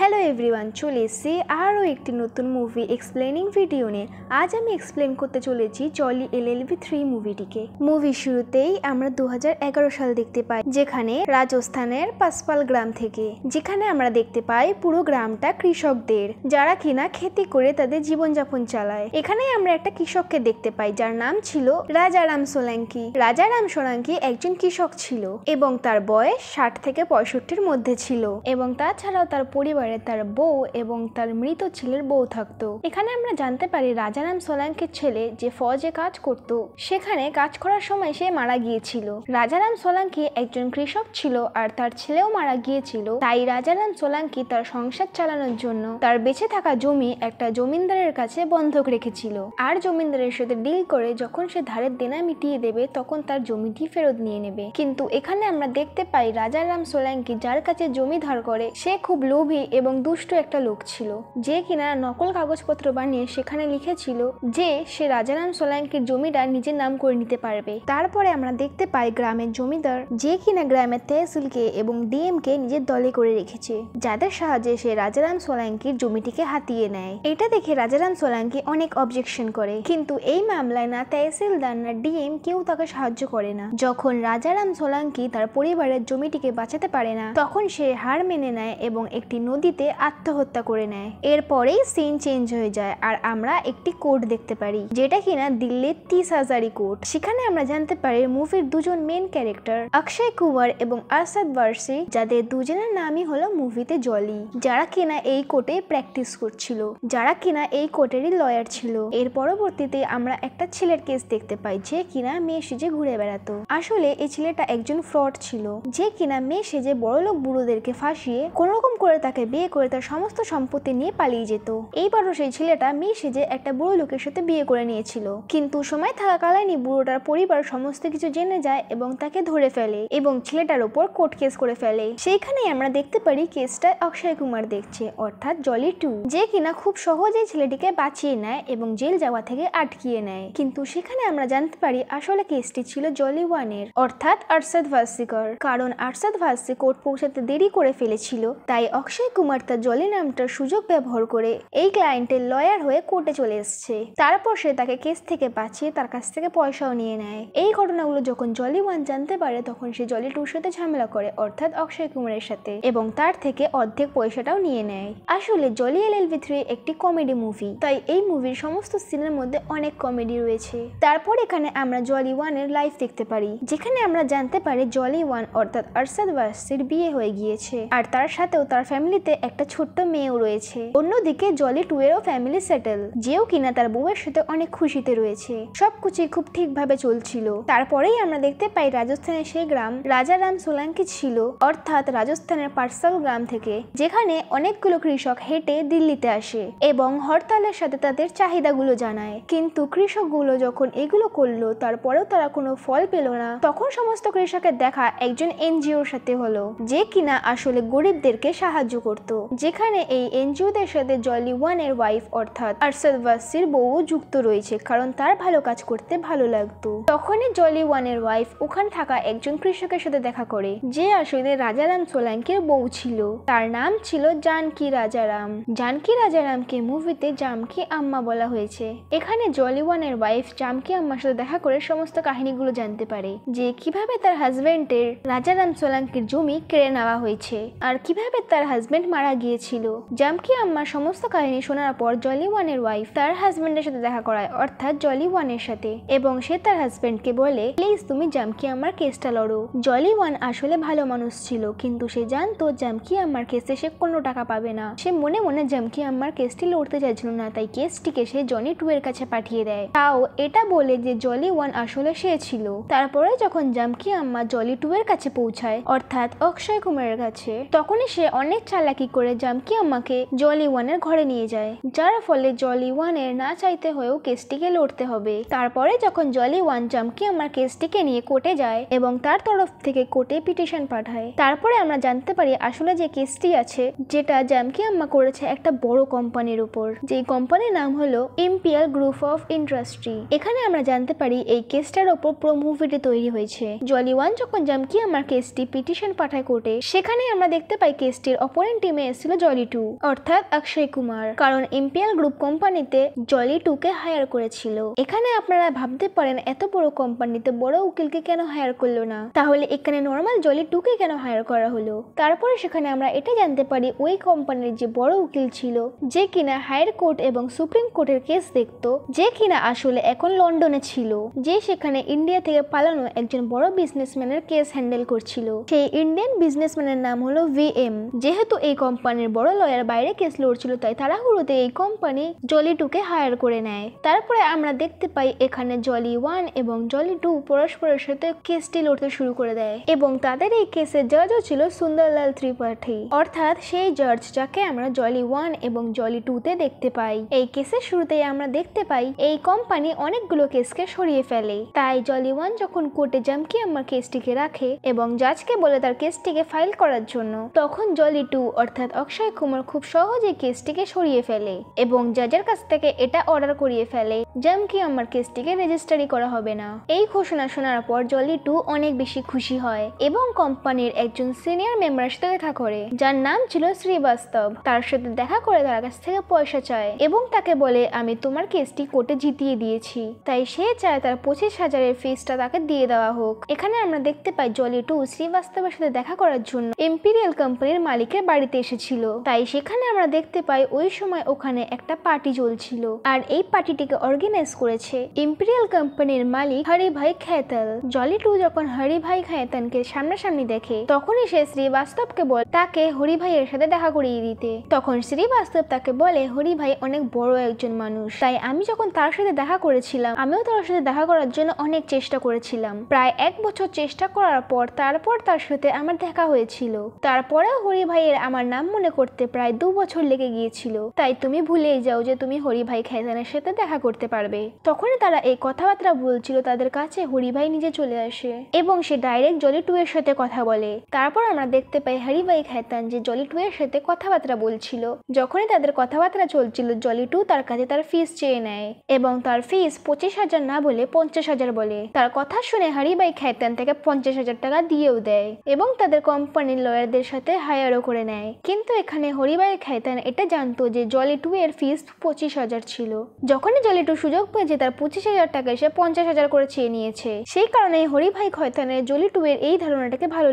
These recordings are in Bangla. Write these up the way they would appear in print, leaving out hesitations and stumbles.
হ্যালো এভরিওয়ান, চলে এসেছি আরও একটি নতুন মুভি এক্সপ্লেনিং ভিডিও নিয়ে। আজ আমি এক্সপ্লেন করতে চলেছি জলি এলএলবি 3 মুভিটিকে। মুভির শুরুতেই আমরা 2011 সাল দেখতে পাই, যেখানে রাজস্থানের পাসপাল গ্রাম থেকে, যেখানে আমরা দেখতে পাই পুরো গ্রামটা কৃষকদের, যারা কিনা খেতি করে তাদের জীবনযাপন চালায়। এখানে আমরা একটা কৃষককে দেখতে পাই যার নাম ছিল রাজারাম সোলাঙ্কি। রাজারাম সোলাঙ্কি একজন কৃষক ছিল এবং তার বয়স 60 থেকে 65-র মধ্যে ছিল, এবং তাছাড়াও তার পরিবারে তার বউ এবং তার মৃত ছেলের বউ থাকতো। এখানে আমরা জানতে পারি রাজারাম সোলাঙ্কির ছেলে যে ফৌজে কাজ করত, সেখানে কাজ করার সময় সে মারা গিয়েছিল। রাজারাম সোলাঙ্কি একজন কৃষক ছিল আর তার ছেলেও মারা গিয়েছিল। তাই রাজারাম সোলাঙ্কি তার সংসার চালানোর জন্য তার বেঁচে থাকা জমি একটা জমিদারের কাছে বন্ধক রেখেছিল, আর জমিদারের সাথে ডিল করে যখন সে ধারের দেনা মিটিয়ে দেবে তখন তার জমিটি ফেরত নিয়ে নেবে। কিন্তু এখানে আমরা দেখতে পাই রাজারাম সোলাঙ্কি যার কাছে জমি ধার করে সে খুব লোভী এবং দুষ্ট একটা লোক ছিল, যে কিনা নকল কাগজপত্র বানিয়ে সেখানে লিখেছিল যে সে রাজারাম সোলাঙ্কির জমিটা নিজের নাম করে নিতে পারবে। তারপরে আমরা দেখতে পাই গ্রামের জমিদার যে কিনা গ্রামের তহসিলকে এবং ডিএম কে নিজের দলে করে রেখেছে, যাদের সাহায্যে সে রাজারাম সোলাঙ্কির জমিটিকে হাতিয়ে নেয়। এটা দেখে রাজারাম সোলাঙ্কি অনেক অবজেকশন করে, কিন্তু এই মামলায় না তহসিলদার না ডিএম কেউ তাকে সাহায্য করে না। যখন রাজারাম সোলাঙ্কি তার পরিবারের জমিটিকে বাঁচাতে পারে না, তখন সে হার মেনে নেয় এবং একটি নদীতে আত্মহত্যা করে নেয়। এরপরেই সিন চেঞ্জ হয়ে যায় আর আমরা একটি কোর্ট দেখতে পারি, যেটা কিনা দিল্লির 30 হাজারি কোর্ট। সেখানে আমরা জানতে পারি মুভির দুজন মেন ক্যারেক্টার অক্ষয় কুমার এবং আরশাদ ওয়ারসি, যাদের দুজনের নামই হলো মুভিতে জলি, যারা কিনা এই কোর্টে প্র্যাকটিস করছিল, যারা কিনা এই কোর্টেরই লয়ার ছিল। এর পরবর্তীতে আমরা একটা ছেলের কেস দেখতে পাই যে কিনা মেয়ে সেজে ঘুরে বেড়াতো। আসলে এই ছেলেটা একজন ফ্রড ছিল, যে কিনা মেয়ে সেজে বড়লোক বুড়োদেরকে ফাঁসিয়ে কোনোরকম করে তাকে বিয়ে করে তার সমস্ত সম্পত্তি নিয়ে পালিয়ে যেত। এইবারও সেই ছেলেটা মেয়ে সেজে একটা বুড়ো লোকের সাথে বিয়ে করে নিয়েছিল, কিন্তু সময় থাকাকালীনই বুড়োটার পরিবার সমস্ত কিছু জেনে যায় এবং তাকে ধরে ফেলে এবং ছেলেটার উপর কোর্ট কেস করে ফেলে। সেইখানেই আমরা দেখতে পারি কেসটা অক্ষয় কুমার দেখছে, অর্থাৎ জলি 2, যে কিনা খুব সহজেই ছেলেটিকে বাঁচিয়ে নেয় এবং জেল যাওয়া থেকে আটকিয়ে নেয়। কিন্তু সেখানে আমরা জানতে পারি আসলে কেসটি ছিল জলি 1 এর, অর্থাৎ আরশাদ ওয়ারসিকর। কারণ আরশাদ ওয়ারসি কোর্ট পৌঁছাতে দেরি করে ফেলেছিল, তাই অক্ষয় কুমার তার জলি নামটার সুযোগ ব্যবহার করে এই ক্লায়েন্টের লয়ার হয়ে কোর্টে চলে এসেছে। তারপর সে তাকে কেস থেকে বাঁচিয়ে তার কাছ থেকে পয়সাও নিয়ে নেয়। এই ঘটনাগুলো যখন জলি 1 জানতে পারে তখন সে জলি 2-র সাথে ঝামেলা করে, অর্থাৎ অক্ষয় কুমারের সাথে, এবং তার থেকে অর্ধেক পয়সাটাও নিয়ে নেয়। আসলে জলি এলএলবি 3 একটি কমেডি মুভি, তাই এই মুভির সমস্ত সিনের মধ্যে অনেক কমেডি রয়েছে। তারপর এখানে আমরা জলি 1 এর লাইফ দেখতে পারি, যেখানে আমরা জানতে পারি জলি 1 অর্থাৎ আরশাদ ওয়ারসির বিয়ে হয়ে গিয়েছে আর তার সাথেও তার ফ্যামিলিতে একটা ছোট্ট মেয়েও রয়েছে। অন্যদিকে জলি 2 এরও ফ্যামিলি সেটেল, যেও কিনা তার বউয়ের সাথে অনেক খুশিতে রয়েছে, সবকিছু খুব ঠিকভাবে চলছিল। তারপরেই আমরা দেখতে পাই রাজস্থানের সেই গ্রাম রাজারাম সোলাঙ্কি ছিল, অর্থাৎ রাজস্থানের পাটসাল গ্রাম থেকে, যেখানে অনেকগুলো কৃষক হেঁটে দিল্লিতে আসে এবং হরতালের সাথে তাদের চাহিদাগুলো জানায়। কিন্তু কৃষকগুলো যখন এগুলো করলো তারপরেও তারা কোনো ফল পেল না, তখন সমস্ত কৃষকের দেখা একজন এনজিওর সাথে হলো, যে কিনা আসলে গরিবদেরকে সাহায্য করত। যেখানে এই এনজিওদের সাথে জলি 1 এর ওয়াইফ অর্থাৎ আরশাদ ওয়ারসির বউ যুক্ত রয়েছে, কারণ তার ভালো কাজ করতে ভালো লাগতো। তখনই জলি 1 এর ওয়াইফ ওখানে থাকা একজন কৃষকের সাথে দেখা করে, যে আসলে রাজারাম সোলাঙ্কির বউ ছিল। তার নাম ছিল জানকি রাজারাম। জানকি রাজারামকে মুভিতে জামকি আম্মা বলা হয়েছে। এখানে জলি 1 এর ওয়াইফ জামকি আম্মার সাথে দেখা করে সমস্ত কাহিনীগুলো জানতে পারে, যে কিভাবে তার হাজবেন্ডের রাজারাম সোলাঙ্কির জমি কেড়ে নেওয়া হয়েছে আর কিভাবে তার হাজবেন্ড মারা গিয়েছিল। জামকি আম্মার সমস্ত কাহিনী শোনার পর জলি 1 এর ওয়াইফ তার হাজবেন্ডের সাথে দেখা করায়, অর্থাৎ জলি 1 এর সাথে, এবং সে তার হাজবেন্ডকে বলে প্লিজ তুমি জামকি আম্মার কেসটা লড়ো। জলি 1 আসলে ভালো মানুষ ছিল, কিন্তু সে জানতো জামকি আম্মার কেসে সে কোনো টাকা পাবে না। সে মনে মনে জামকি আম্মার কেসটি লড়তে চাইছিল না, তাই কেসটিকে সে জনি 2 এর কাছে পাঠিয়ে দেয়, তাও এটা বলে যে জলি 1 আসলে সে ছিল। তারপরে যখন জামকি আম্মা জলি 2 এর কাছে পৌঁছায়, অর্থাৎ অক্ষয় কুমারের কাছে, তখনই সে অনেক চালাকি করে জামকি আম্মাকে জলি 1 এর ঘরে নিয়ে যায়, যার ফলে জলি 1 এর না চাইতে হয়েও কেসটিকে লড়তে হবে। তারপরে যখন জলি 1 জামকি আম্মার কেসটিকে নিয়ে কোর্টে যায় এবং তার তরফ থেকে কোর্টে পিটিশন পাঠায়, তারপরে আমরা জানতে পারি আসলে যে কেসটি আছে যেটা জামকি আম্মা করেছে একটা বড় কোম্পানির উপর, যেই কোম্পানির নাম হলো ইম্পিয়াল গ্রুপ অফ ইন্ডাস্ট্রি। এখানে আমরা জানতে পারি এই কেসটার উপর পুরো মুভিটি তৈরি হয়েছে। জলি 1 যখন জামকি আম্মার কেসটি পিটিশন পাঠায় কোর্টে, সেখানে আমরা দেখতে পাই কেসটি কেসটির অপোনেন্ট টিমে এসেছিল জলি 2 অর্থাৎ অক্ষয় কুমার, কারণ ইম্পিরিয়াল গ্রুপ কোম্পানিতে জলি 2 কে হায়ার করেছিল। এখানে আপনারা ভাবতে পারেন এত বড় কোম্পানিতে বড় উকিলকে কেন হায়ার করলো না, তাহলে এখানে নর্মাল জলি 2 কে কেন হায়ার করা হলো? তারপরে সেখানে আমরা এটা জানতে পারি ওই কোম্পানির যে বড় উকিল ছিল, যে কিনা হায়ার কোর্ট এবং সুপ্রিম কোর্টের কেস দেখতো, যে কিনা আসলে এখন লন্ডনে ছিল, যে সেখানে ইন্ডিয়া থেকে পালানো একজন বড় বিজনেসম্যানের কেস হ্যান্ডেল করছিল। সেই ইন্ডিয়ান বিজনেসম্যানের নাম হলো VM। যেহেতু এই কোম্পানির বড় লয়ার বাইরে কেস লড়ছিল, তাই তাড়াহুড়োতে এই কোম্পানি জলি 2 কে হায়ার করে নেয়। তারপরে আমরা দেখতে পাই এখানে জলি 1 এবং জলি 2 পরস্পরের সাথে কেসটি লড়তে শুরু করে দেয় এবং তাদের এই কেসের জাজও ছিল সুন্দরলাল ত্রিপাঠী, অর্থাৎ সেই জাজ যাকে আমরা জলি 1 এবং জলি 2 তে দেখতে পাই। এই কেসের শুরুতেই আমরা দেখতে পাই এই কোম্পানি অনেকগুলো কেসকে সরিয়ে ফেলে। তাই জলি 1 যখন কোর্টে জামকি আম্মার কেসটিকে রাখে এবং জাজকে বলে তার কেসটিকে ফাইল করার জন্য, তখন জলি 2 অর্থাৎ অক্ষয় কুমার খুব সহজে কেসটিকে সরিয়ে ফেলে এবং জাজের কাছ থেকে এটা অর্ডার করিয়ে ফেলে জামকি আম্মার কেসটিকে রেজিস্ট্রি করা হবে না। এই ঘোষণা শোনার পর জলি 2 অনেক বেশি খুশি হয় এবং কোম্পানির একজন সিনিয়র মেম্বারের সাথে দেখা করে, যার নাম ছিল শ্রীবাস্তব। তার সাথে দেখা করে তার কাছ থেকে পয়সা চায় এবং তাকে বলে আমি তোমার কেসটি কোর্টে জিতিয়ে দিয়েছি, তাই সে চায় তার 25,000-এর ফিসটা তাকে দিয়ে দেওয়া হোক। এখানে আমরা দেখতে পাই জলি 2 শ্রীবাস্তবের সাথে দেখা করার জন্য ইম্পিরিয়াল কোম্পানির মালিকের বাড়িতে এসেছিল। তাই সেখানে আমরা দেখতে পাই ওই সময় ওখানে একটা পার্টি চলছিল, আর এই পার্টিটিকে অর্গানাইজ করেছে ইম্পিরিয়াল কোম্পানির মালিক হরিভাই খেতান। জলি 2 যখন হরিভাই খেতানকে সামনাসামনি দেখে, তখনই সে শ্রীবাস্তবকে বলে তাকে হরিভাইয়ের সাথে দেখা করিয়ে দিতে। তখন শ্রীবাস্তব তাকে বলে হরিভাই অনেক বড় একজন মানুষ, তাই আমি যখন তার সাথে দেখা করেছিলাম আমিও তার সাথে দেখা করার জন্য অনেক চেষ্টা করেছিলাম। প্রায় 1 বছর চেষ্টা করার পর তারপর তার সাথে আমার দেখা হয়েছিল। তারপরেও হরিভাইয়ের আমার নাম মনে করতে প্রায় 2 বছর লেগে গিয়েছিল, তাই তুমি ভুলেই যাও যে তুমি হরিভাই খেতানের সাথে দেখা করতে পারবে। তখনই তারা এই কথাবার্তা বলছিল, তাদের কাছে হরিভাই নিজে চলে আসে এবং সে ডাইরেক্ট জলি 2 এর সাথে কথা বলে। তারপর আমরা দেখতে পাই হরিভাই খেতান যে জলি 2 এর সাথে কথাবার্তা বলছিল। যখনই তাদের কথাবার্তা চলছিল, জলি 2 তার কাছে তার ফিস চেয়ে নেয় এবং তার ফিস 25,000 না বলে 50,000 বলে। তার কথা শুনে হরিভাই খেতান থেকে 50,000 টাকা দিয়েও দেয় এবং তাদের কোম্পানির লয়ারদের সাথে হায়ারও করে নেয়। কিন্তু এখানে হরিভাই খেতান এটা জানতো যে জলি 2 এর ফিস 25,000 ছিল। যখনই জলি 2 সুযোগ পেয়েছে তার 25,000 টাকা সে 50,000 করে চেয়ে নিয়েছে। সেই কারণে হরিভাই খেতানের জলি 2 এর এই ধারণাটাকে ভালো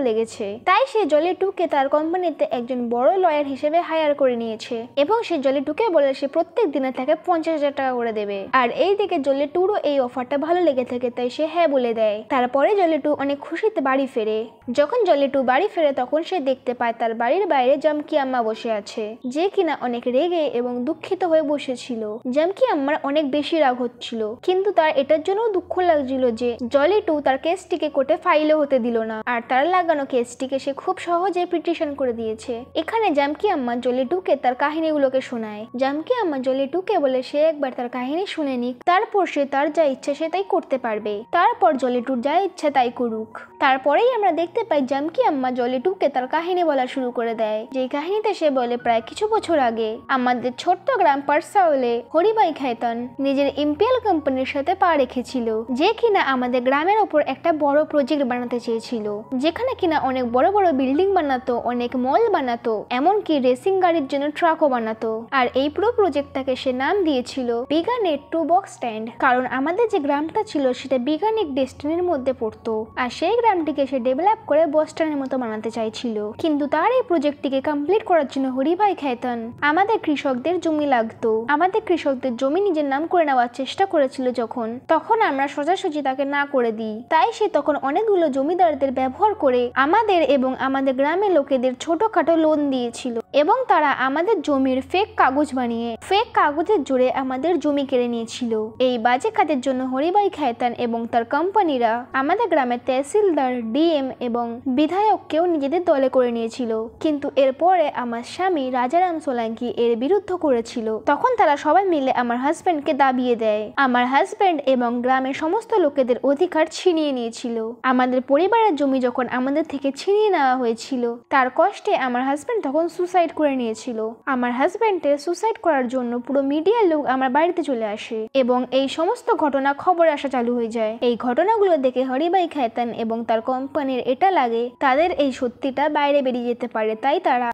লেগেছে। তাই সে জলি 2 কে তার কোম্পানিতে একজন বড় লয়ার হিসেবে হায়ার করে নিয়েছে এবং সে জলি 2 কে বলে সে প্রত্যেক দিনে তাকে 50,000 টাকা করে দেবে। আর এই দিকে জলি 2 এই অফারটা ভালো লেগে থাকে, তাই সে হ্যাঁ বলে দেয়। তারপরে জলি 2 অনেক খুশিতে বাড়ি ফেরে। যখন জলি 2 বাড়ি ফেরে তখন সে দেখতে পায় তার বাড়ির বাইরে জামকি আম্মা বসে আছে, যে কিনা অনেক রেগে এবং দুঃখিত হয়ে বসেছিল। জামকি আম্মার অনেক বেশি রাগ হচ্ছিল, কিন্তু তার এটার জন্য দুঃখ লাগছিল যে জলি 2 তার কেসটিকে কোর্টে ফাইলও হতে দিল না, আর তার লাগানো কেসটিকে সে খুব সহজে পিটিশন করে দিয়েছে। এখানে জামকি আম্মা জলি 2 কে তার কাহিনীগুলোকে শোনায়। জামকি আম্মা জলি 2 কে বলে সে একবার তার কাহিনী শুনে নিক, তারপর সে তার যা ইচ্ছা সে তাই করতে পারবে। তারপর জলি 2 যা ইচ্ছা তাই করুক। তারপরেই আমরা দেখতে পাই জামকি আম্মা জলি 2 কে তার কাহিনী বলা শুরু করে দেয়। যে কাহিনীতে সে বলে প্রায় কিছু বছর আগে আমাদের ছোট্ট গ্রাম পারসাওলে হরিভাই খেতান নিজের ইম্পিরিয়াল কোম্পানির সাথে পা রেখেছিল, যে কিনা আমাদের গ্রামের ওপর একটা বড় প্রজেক্ট বানাতে চেয়েছিল, যেখানে কিনা অনেক বড় বড় বিল্ডিং বানাতো, অনেক মল বানাতো, এমনকি রেসিং গাড়ির জন্য ট্রাকও বানাতো। আর এই পুরো প্রজেক্টটাকে সে নাম দিয়েছিল বিগানেট টু বক্স স্ট্যান্ড, কারণ আমাদের যে গ্রামটা ছিল সেটা বিগানিক ডেস্টিনির মধ্যে পড়তো, আর সেই গ্রামটিকে সে ডেভেলপ করে বক্স স্ট্যান্ডের মতো বানাতে চাইছিল। কিন্তু তার এই প্রজেক্টটিকে কমপ্লিট করার জন্য হরিভাই খেতান আমাদের কৃষকদের জমি লাগতো, আমাদের কৃষকদের জমি নিজের নাম করে নেওয়ার চেষ্টা করেছিল। তখন আমরা সোজাসুজি তাকে না করে দিই। তাই সে তখন অনেকগুলো জমিদারদের ব্যবহার করে আমাদের এবং আমাদের গ্রামের লোকেদের ছোটখাটো লোন দিয়েছিল এবং তারা আমাদের জমির ফেক কাগজ বানিয়ে ফেক কাগজের জোরে আমাদের জমি কেড়ে নিয়েছিল। এই বাজে কাজের জন্য হরিভাই খেতান এবং তার কোম্পানিরা আমাদের গ্রামের তহসিলদার, ডিএম এবং বিধায়ককেও নিজেদের দলে করে নিয়েছিল। কিন্তু এরপরে আমার স্বামী রাজারাম সোলাঙ্কি এর বিরুদ্ধ করেছিল। তখন তারা সবাই মিলে আমার হাজবেন্ডকে দাবিয়ে দেয়। আমার হাজবেন্ড এবং গ্রামের সমস্ত লোকেদের অধিকার ছিনিয়ে নিয়েছিল। আমাদের পরিবারের জমি যখন আমাদের থেকে ছিনিয়ে নেওয়া হয়েছিল, তার কষ্টে আমার হাজবেন্ড তখন সুসাইড সুসাইড করে নিয়েছিল। আমার হাজব্যান্ডের সুসাইড করার জন্য পুরো মিডিয়ার লোক আমার বাড়িতে চলে আসে এবং এই সমস্ত ঘটনা খবরে আসা চালু হয়ে যায়। এই ঘটনাগুলো দেখে হরিভাই খায়তান এবং তার কোম্পানির এটা লাগে তাদের এই সত্যিটা বাইরে বেরিয়ে যেতে পারে,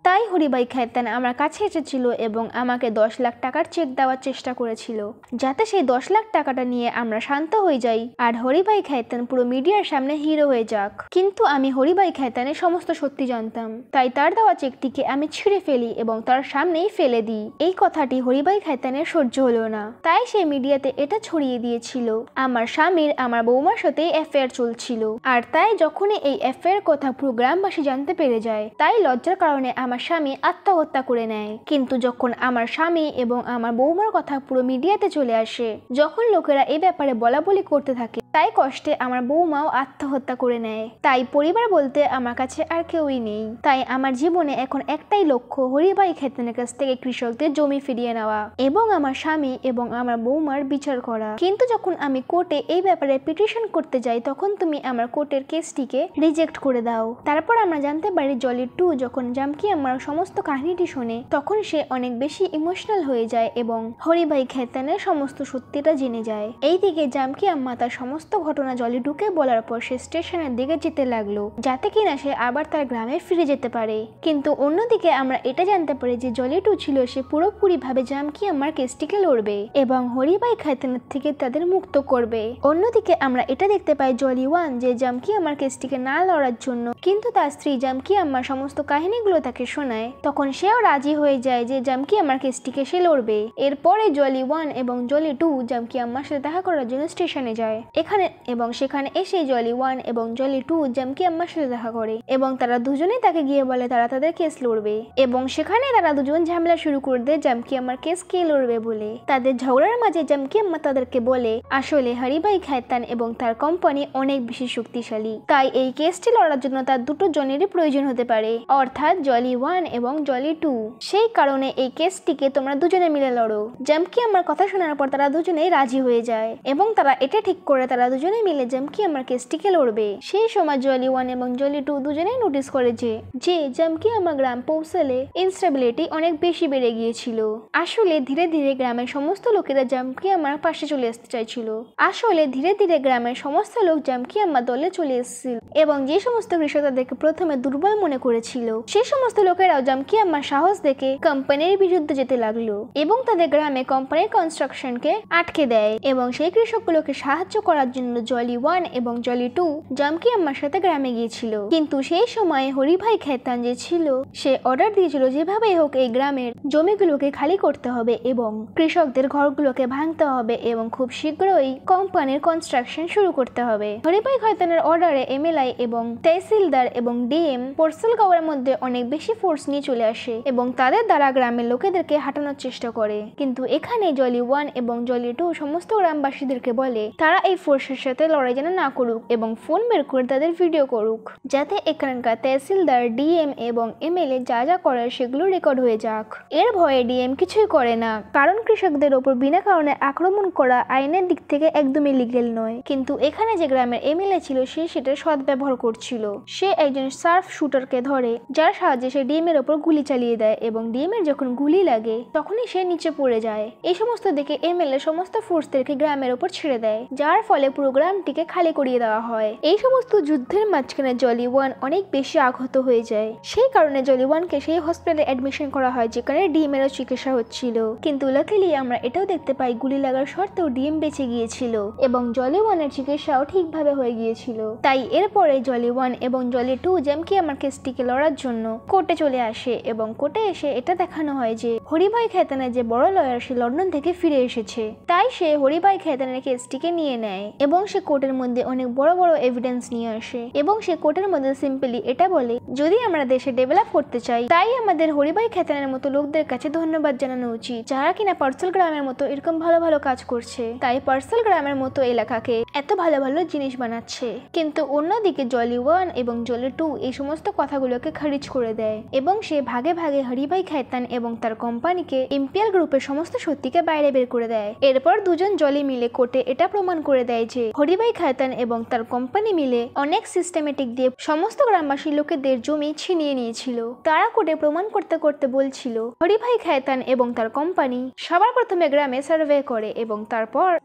তাই হরিভাই খায়তান আমার কাছে এসেছিল এবং আমাকে 10 লাখ টাকার চেক দেওয়ার চেষ্টা করেছিল, যাতে সেই 10 লাখ টাকাটা নিয়ে আমরা শান্ত হয়ে যাই আর হরিভাই খায়তান পুরো মিডিয়ার সামনে হিরো হয়ে যাক। কিন্তু আমি হরিভাই খায়তানের সমস্ত সত্যি জানতাম, তাই তার দেওয়া চেকটিকে আমি ছিঁড়ে ফেলি এবং তার সামনেই ফেলে দিই। এই কথাটি হরিভাই খায়তানের সহ্য হলো না, তাই সে মিডিয়াতে এটা ছড়িয়ে দিয়েছিল আমার স্বামীর আমার বৌমার সাথে অ্যাফেয়ার চলছিল। আর তাই যখনই এই অ্যাফেয়ার কথা পুরো গ্রামবাসী জানতে পেরে যায়, তাই লজ্জার কারণে আমার স্বামী আত্মহত্যা করে নেয়। কিন্তু যখন আমার স্বামী এবং আমার বৌমার কথা পুরো মিডিয়াতে চলে আসে, যখন লোকেরা এই ব্যাপারে বলাবলি করতে থাকে, তাই কষ্টে আমার বৌমাও আত্মহত্যা করে নেয়। তাই পরিবার বলতে আমার কাছে আর কেউই নেই। তাই আমার জীবনে এখন একটাই লক্ষ্য, হরিভাই খায়তানের কাছ থেকে কৃষকদের জমি ফিরিয়ে নেওয়া এবং আমার স্বামী এবং আমার বৌমার বিচার করা। কিন্তু যখন আমি কোর্টে এই ব্যাপারে পিটিশন করতে যাই, তখন তুমি আমার কোর্টের কেসটিকে রিজেক্ট করে দাও। তারপর আমরা জানতে পারি জলি 2 যখন জামকি আমার সমস্ত কাহিনীটি শোনে, তখন সে অনেক বেশি ইমোশনাল হয়ে যায় এবং হরিভাই খায়তানের সমস্ত সত্যিটা জেনে যায়। এইদিকে জামকি আম্মা তার সমস্ত ঘটনা জলি 2কে বলার পর সে স্টেশনের দিকে যেতে লাগলো, যাতে কিনা সে আবার তার গ্রামে ফিরে যেতে পারে। কিন্তু অন্যদিকে আমরা এটা জানতে পারি যে জলি 2 ছিল সে পুরোপুরি ভাবে জামকি আমার কেসটিকে লড়বে এবং হরিভাই খায়তানের থেকে তাদের মুক্ত করবে। অন্যদিকে আমরা এটা দেখতে পাই জলি 1 যে জামকি আমার কেসটিকে না লড়ার জন্য কিন্তু তার স্ত্রী জামকি আমার সমস্ত কাহিনীগুলো তাকে শোনায়, তখন সেও রাজি হয়ে যায় যে জামকি আমার কেসটিকে সে লড়বে। এরপরে জলি 1 এবং জলি 2 জামকি আমার সাথে দেখা করার জন্য স্টেশনে যায় এবং সেখানে এসে জলি 1 এবং জলি 2 জামকি আম্মার সাথে দেখা করে এবং তারা দুজনেই তাকে গিয়ে বলে তারা তাদের কেস লড়বে এবং সেখানে তারা দুজন ঝামেলা শুরু করে দেয় জামকি আম্মার কেস কে লড়বে বলে। তাদের ঝগড়ার মাঝে জামকি আম্মা তাদেরকে বলে আসলে হরিভাই খায়তান এবং তার কোম্পানি অনেক বেশি শক্তিশালী, তাই এই কেসটি লড়ার জন্য তার দুটো জনেরই প্রয়োজন হতে পারে, অর্থাৎ জলি 1 এবং জলি 2। সেই কারণে এই কেসটিকে তোমরা দুজনে মিলে লড়ো। জামকি আম্মার কথা শোনার পর তারা দুজনেই রাজি হয়ে যায় এবং তারা এটা ঠিক করে তারা দুজনে মিলে জামকি আম্মার কেসটিকে লড়বে। সেই সময় জলি 1 এবং জলি 2 দুজনেই নোটিস করে যে জামকি আম্মা গ্রাম পৌঁছালে ইনস্টেবিলিটি অনেক বেশি বেড়ে গিয়েছিল। আসলে ধীরে ধীরে গ্রামের সমস্ত লোকেরা জামকি আম্মার পাশে চলে আসতে চাইছিল। আসলে ধীরে ধীরে গ্রামের সমস্ত লোক জামকি আম্মা দলে চলে এসেছিল এবং যে সমস্ত কৃষক তাদেরকে প্রথমে দুর্বল মনে করেছিল, সেই সমস্ত লোকেরাও জামকি আম্মার সাহস দেখে কোম্পানির বিরুদ্ধে যেতে লাগলো এবং তাদের গ্রামে কোম্পানির কনস্ট্রাকশনকে আটকে দেয় এবং সেই কৃষকগুলোকে সাহায্য করার জন্য জলি 1 এবং জলি 2 জামকি আম্মার সাথে গ্রামে গিয়েছিল। কিন্তু সেই সময় হরিভাই খায়তান যে ছিল সে অর্ডার দিয়েছিল যেভাবেই হোক এই গ্রামের জমিগুলোকে খালি করতে হবে এবং কৃষকদের ঘরগুলোকে ভাঙতে হবে এবং খুব শীঘ্রই কোম্পানির কনস্ট্রাকশন শুরু করতে হবে। হরিভাই খায়তানের অর্ডারে এমএলআই এবং তহসিলদার এবং ডিএম পোরসলগাঁওয়ের মধ্যে অনেক বেশি ফোর্স নিয়ে চলে আসে এবং তাদের দ্বারা গ্রামের লোকেদেরকে হাঁটানোর চেষ্টা করে। কিন্তু এখানে জলি 1 এবং জলি 2 সমস্ত গ্রামবাসীদেরকে বলে তারা এই ফোর্সের সাথে লড়াই যেন না করুক এবং ফোন বের করে তাদের ভিডিও করুক, যাতে এখানকার তহসিলদার ডিএম এবং এমএলএ যা যা করার সেগুলো রেকর্ড হয়ে যাক। এর ভয়ে ডিএম কিছুই করে না, কারণ কৃষকদের ওপর বিনা কারণে আক্রমণ করা আইনের দিক থেকে একদমই লিগেল নয়। কিন্তু এখানে যে গ্রামের এমএলএ ছিল সে সেটা সদ্ব্যবহার করছিল। সে একজন সার্ফ শুটারকে ধরে, যার সাহায্যে সে ডিএম এর ওপর গুলি চালিয়ে দেয় এবং ডিএম এর যখন গুলি লাগে তখনই সে নিচে পড়ে যায়। এই সমস্ত দেখে এমএলএ সমস্ত ফোর্সদেরকে গ্রামের ওপর ছেড়ে দেয়, যার ফলে পুরো গ্রামটিকে খালি করিয়ে দেওয়া হয়। এই সমস্ত যুদ্ধের মাঝখানে জলি 1 অনেক বেশি আহত হয়ে যায়। সেই কারণে জলি 1 কে সেই হসপিটালে অ্যাডমিশন করা হয় যেখানে ডিএম এরও চিকিৎসা হচ্ছিল। কিন্তু লাকিলি আমরা এটাও দেখতে পাই গুলি লাগার সত্ত্বেও ডিএম বেঁচে গিয়েছিল এবং জলি 1 এর চিকিৎসাও ঠিকভাবে হয়ে গিয়েছিল। তাই এরপরে জলি 1 এবং জলি 2 জামকি আমার কেসটিকে লড়ার জন্য কোর্টে চলে আসে এবং কোর্টে এসে এটা দেখানো হয় যে হরিভাই খায়তানের যে বড় লয়ার সে লন্ডন থেকে ফিরে এসেছে। তাই সে হরিভাই খায়তানের কেসটিকে নিয়ে নেয় এবং সে কোর্টের মধ্যে অনেক বড় বড় এভিডেন্স নিয়ে আসে এবং সে কোর্টের মধ্যে সিম্পলি এটা বলে যদি আমরা দেশে ডেভেলপ করতে চাই তাই আমাদের হরিভাই খায়তানের মতো লোকদের কাছে ধন্যবাদ জানানো উচিত, যারা কিনা পার্সেল গ্রামের মতো এরকম ভালো ভালো কাজ করছে। তাই পার্সেল গ্রামের মতো এলাকাকে এত ভালো ভালো জিনিস বানাচ্ছে। কিন্তু অন্যদিকে জলি 1 এবং জলি 2 এই সমস্ত কথাগুলোকে খারিজ করে দেয় এবং সে ভাগে ভাগে হরিভাই খায়তান এবং তার কোম্পানি কোম্পানিকে ইম্পিয়াল গ্রুপের সমস্ত সত্যিকে বাইরে বের করে দেয়। এরপর দুজন জলি মিলে কোর্টে এটা প্রমাণ করে দেয় যে হরিভাই খায়তান এবং তার কোম্পানি মিলে অনেক সিস্টেমেটিক দিয়ে সমস্ত গ্রামবাসী লোকেদের জমি ছিনিয়ে নিয়েছিল। তারা কোর্টে প্রমাণ করতে করতে বলছিল হরিভাই খায়তান এবং তার কোম্পানি সবার প্রথমে গ্রামে সার্ভে করে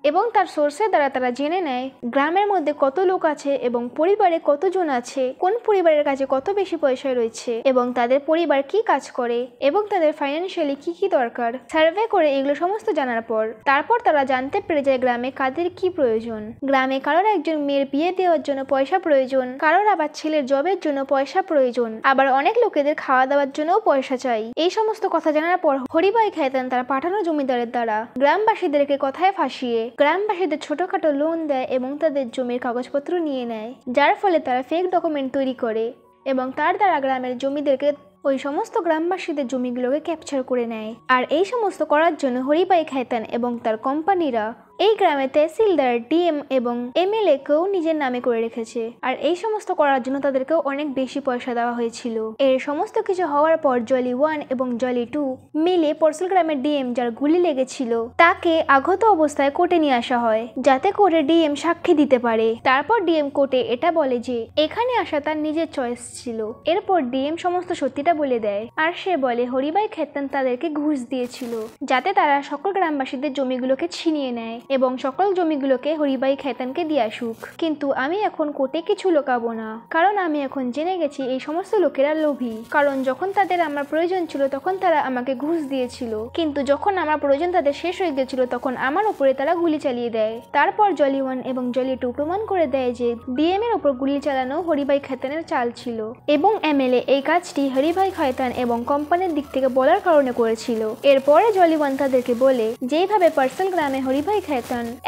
এবং তার সোর্সের দ্বারা তারা জেনে নেয় গ্রামের মধ্যে কত লোক আছে এবং পরিবারে কতজন আছে, কোন পরিবারের কাছে কত বেশি পয়সা রয়েছে এবং তাদের পরিবার কি কাজ করে এবং তাদের ফাইন্যান্সিয়ালি কি দরকার। সার্ভে করে এগুলো সমস্ত জানার পর তারপর তারা জানতে পেরে যায় গ্রামে কাদের কি প্রয়োজন। গ্রামে কারোর একজন মেয়ের বিয়ে দেওয়ার জন্য পয়সা প্রয়োজন, কারোর আবার ছেলের জবের জন্য পয়সা প্রয়োজন, আবার অনেক লোকেদের খাওয়া দাওয়ার জন্যও পয়সা চাই। এই সমস্ত কথা জানার পর হরিভাই খায়তান তার পাঠানো জমিদারের দ্বারা গ্রামবাসীদেরকে কথায় ফাঁসিয়ে গ্রামবাসীদের ছোটখাটো লোন দেয় এবং তাদের জমির কাগজপত্র নিয়ে নেয়, যার ফলে তারা ফেক ডকুমেন্ট তৈরি করে এবং তার দ্বারা গ্রামের জমিদেরকে ওই সমস্ত গ্রামবাসীদের জমিগুলোকে ক্যাপচার করে নেয়। আর এই সমস্ত করার জন্য হরিভাই খায়তান এবং তার কোম্পানিরা এই গ্রামে তহসিলদার, ডিএম এবং এমএলএ কেও নিজের নামে করে রেখেছে। আর এই সমস্ত করার জন্য তাদেরকেও অনেক বেশি পয়সা দেওয়া হয়েছিল। এর সমস্ত কিছু হওয়ার পর জলি 1 এবং জলি 2 মিলে পরশল গ্রামের ডিএম যার গুলি লেগেছিল তাকে আহত অবস্থায় কোর্টে নিয়ে আসা হয়, যাতে কোর্টে ডিএম সাক্ষী দিতে পারে। তারপর ডিএম কোর্টে এটা বলে যে এখানে আসা তার নিজের চয়েস ছিল। এরপর ডিএম সমস্ত সত্যিটা বলে দেয় আর সে বলে হরিভাই খায়তান তাদেরকে ঘুষ দিয়েছিল যাতে তারা সকল গ্রামবাসীদের জমিগুলোকে ছিনিয়ে নেয় এবং সকল জমিগুলোকে হরিভাই খায়তানকে দিয়ে আসুক। কিন্তু আমি এখন কোর্টে কিছু লুকাবো না, কারণ আমি এখন জেনে গেছি এই সমস্ত লোকেরা লোভী। কারণ যখন তাদের আমার প্রয়োজন ছিল তখন তারা আমাকে ঘুষ দিয়েছিল, কিন্তু যখন আমার প্রয়োজন তাদের শেষ হয়ে গেছিল তখন আমার উপরে তারা গুলি চালিয়ে দেয়। তারপর জলি 1 এবং জলি 2 প্রমাণ করে দেয় যে ডিএম এর উপর গুলি চালানো হরিভাই খায়তানের চাল ছিল এবং এমএলএ এই কাজটি হরিভাই খায়তান এবং কোম্পানির দিক থেকে বলার কারণে করেছিল। এরপরে জলি 1 তাদেরকে বলে যেইভাবে পার্সেল গ্রামে হরিভাই খায়তান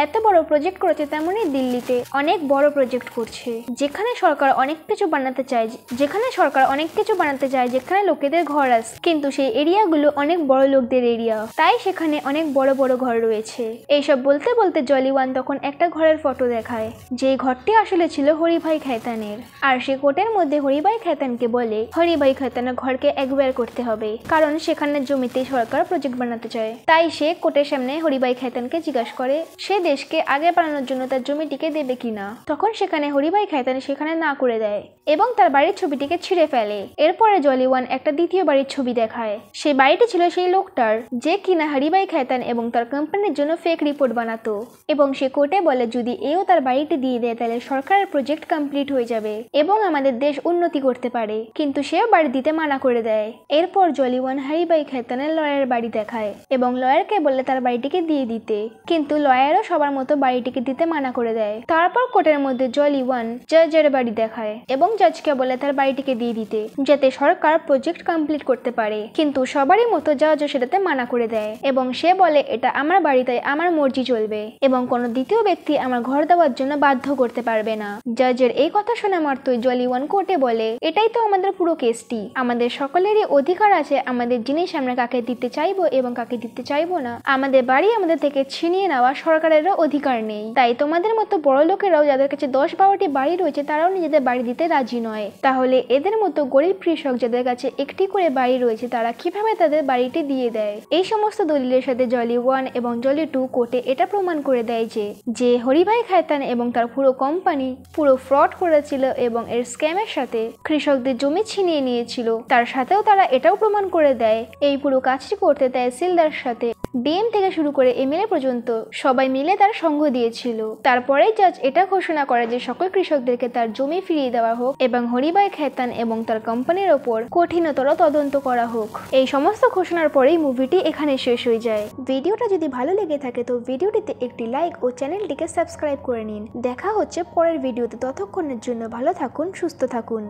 এত বড় প্রজেক্ট করেছে তেমনি দিল্লিতে অনেক বড় প্রজেক্ট করছে, যেখানে সরকার অনেক কিছু বানাতে চায় যেখানে লোকেদের ঘর আছে, কিন্তু সেই এরিয়াগুলো অনেক বড় লোকদের এরিয়া, তাই সেখানে অনেক বড় বড় ঘর রয়েছে। এইসব বলতে বলতে জলি 1 তখন একটা ঘরের ফটো দেখায়, যে ঘরটি আসলে ছিল হরিভাই খায়তানের। আর সে কোর্টের মধ্যে হরিভাই খায়তানকে বলে হরিভাই খায়তানের ঘরকে একবার করতে হবে, কারণ সেখানের জমিতে সরকার প্রজেক্ট বানাতে চায়। তাই সে কোর্টের সামনে হরিভাই খায়তানকে জিজ্ঞাসা করে সে দেশকে আগে বাড়ানোর জন্য তার জমিটিকে দেবে কিনা। তখন সেখানে হরিভাই খায়তান সেখানে না করে দেয় এবং তার বাড়ির ছবিটিকে ছিঁড়ে ফেলে। এরপরে জলি 1 একটা দ্বিতীয় বাড়ির ছবি দেখায়, সেই বাড়িটি ছিল সেই লোকটার যে কিনা হরিভাই খায়তান এবং তার কোম্পানির জন্য ফেক রিপোর্ট বানাতো এবং সে কোর্টে বলে যদি এও তার বাড়িটি দিয়ে দেয় তাহলে সরকারের প্রজেক্ট কমপ্লিট হয়ে যাবে এবং আমাদের দেশ উন্নতি করতে পারে, কিন্তু সেও বাড়ি দিতে মানা করে দেয়। এরপর জলি 1 হরিভাই খায়তানের লয়ারের বাড়ি দেখায় এবং লয়ারকে বলে তার বাড়িটিকে দিয়ে দিতে, কিন্তু লয়ারও সবার মতো বাড়িটিকে দিতে মানা করে দেয়। তারপর কোর্টের মধ্যে জলি 1 জাজের বাড়ি দেখায় এবং জাজকে বলে তার বাড়িটিকে দিয়ে দিতে যাতে সরকার প্রজেক্ট কমপ্লিট করতে পারে, কিন্তু সবারই মতো জাজও সেটাতে মানা করে দেয় এবং সে বলে এটা আমার বাড়ি তাই আমার মর্জি চলবে এবং কোনো দ্বিতীয় ব্যক্তি আমার ঘর দেওয়ার জন্য বাধ্য করতে পারবে না। জাজের এই কথা শোনা মাত্রই জলি 1 কোর্টে বলে এটাই তো আমাদের পুরো কেসটি, আমাদের সকলেরই অধিকার আছে আমাদের জিনিস আমরা কাকে দিতে চাইবো এবং কাকে দিতে চাইবো না, আমাদের বাড়ি আমাদের থেকে ছিনিয়ে নেওয়া সরকারেরও অধিকার নেই, তাই তোমাদের মতো বড় লোকেরাও যাদের কাছে 10-12টি বাড়ি রয়েছে তারাও নিজেদের বাড়ি দিতে রাজি নয়, তাহলে এদের মতো গরিব কৃষক যাদের কাছে একটি করে বাড়ি রয়েছে তারা কিভাবে তাদের বাড়িটি দিয়ে দেয়। এই সমস্ত দলিলের সাথে জলি 1 এবং জলি 2 কোর্টে এটা প্রমাণ করে দেয় যে হরিভাই খায়তান এবং তার পুরো কোম্পানি পুরো ফ্রড করেছিল এবং এর স্ক্যামের সাথে কৃষকদের জমি ছিনিয়ে নিয়েছিল। তার সাথেও তারা এটাও প্রমাণ করে দেয় এই পুরো কাজটি করতে তহসিলদার সাথে ডিএম থেকে শুরু করে এমএলএ পর্যন্ত সবাই মিলে তার সঙ্গ দিয়েছিল। তারপরে জাজ এটা ঘোষণা করে যে সকল কৃষকদেরকে তার জমি ফিরিয়ে দেওয়া হোক এবং হরিভাই খায়তান এবং তার কোম্পানির ওপর কঠিনতর তদন্ত করা হোক। এই সমস্ত ঘোষণার পরেই মুভিটি এখানে শেষ হয়ে যায়। ভিডিওটা যদি ভালো লেগে থাকে তো ভিডিওটিতে একটি লাইক ও চ্যানেলটিকে সাবস্ক্রাইব করে নিন। দেখা হচ্ছে পরের ভিডিওতে, ততক্ষণের জন্য ভালো থাকুন, সুস্থ থাকুন।